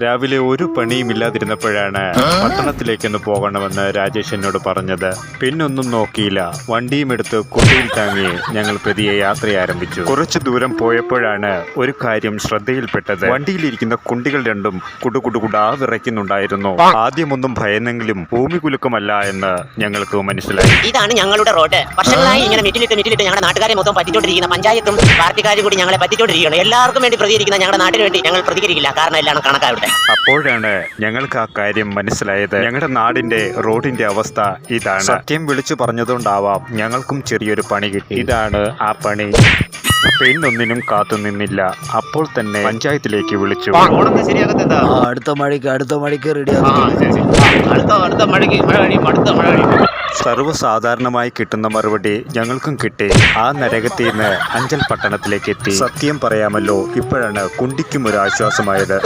രാവിലെ ഒരു പണിയും ഇല്ലാതിരുന്നപ്പോഴാണ് പട്ടണത്തിലേക്കൊന്ന് പോകണമെന്ന് രാജേഷ് എന്നോട് പറഞ്ഞത്. പിന്നൊന്നും നോക്കിയില്ല, വണ്ടിയും എടുത്ത് കുട്ടിയിൽ താങ്ങി ഞങ്ങൾ പതിയെ യാത്ര ആരംഭിച്ചു. കുറച്ചു ദൂരം പോയപ്പോഴാണ് ഒരു കാര്യം ശ്രദ്ധയിൽപ്പെട്ടത്. വണ്ടിയിലിരിക്കുന്ന കുണ്ടികൾ രണ്ടും കുടുകുടുകുടാ വിറയ്ക്കുന്നുണ്ടായിരുന്നു. ആദ്യമൊന്നും ഭയന്നെങ്കിലും ഭൂമി കുലുക്കമല്ല എന്ന് ഞങ്ങൾക്ക് മനസ്സിലായി. ഇതാണ് ഞങ്ങളുടെ റോഡ്. വർഷങ്ങളായി ഇങ്ങനെ മിറ്റിലിട്ട് ഞങ്ങളുടെ നാട്ടുകാരെ മൊത്തം പറ്റിച്ചോണ്ടിരിക്കുന്ന പഞ്ചായത്തും പാർട്ടിക്കാരും കൂടി ഞങ്ങളെ പറ്റിച്ചോണ്ടിരിക്കുകയാണ്. എല്ലാവർക്കും വേണ്ടി പ്രതികരിക്കുന്ന ഞങ്ങളുടെ നാട്ടിന് വേണ്ടി ഞങ്ങൾ പ്രതികരിക്കില്ല, കാരണം എല്ലാം കണക്കാവിടെ. അപ്പോഴാണ് ഞങ്ങൾക്ക് ആ കാര്യം മനസ്സിലായത്. ഞങ്ങളുടെ നാടിന്റെ റോഡിന്റെ അവസ്ഥ ഇതാണ്. സത്യം വിളിച്ചു പറഞ്ഞതുകൊണ്ടാവാം ഞങ്ങൾക്കും ചെറിയൊരു പണി കിട്ടി. ഇതാണ് ആ പണി. പെണ്ണൊന്നിനും കാത്തുനിന്നില്ല, അപ്പോൾ തന്നെ പഞ്ചായത്തിലേക്ക് വിളിച്ചു. അടുത്ത മഴയ്ക്ക് റെഡി. സർവ്വസാധാരണമായി കിട്ടുന്ന മറുപടി ഞങ്ങൾക്കും കിട്ടി. ആ നരകത്തിൽ നിന്ന് അഞ്ചൽ പട്ടണത്തിലേക്ക് എത്തി. സത്യം പറയാമല്ലോ, ഇപ്പോഴാണ് കുണ്ടിക്കും ഒരു ആശ്വാസമായത്.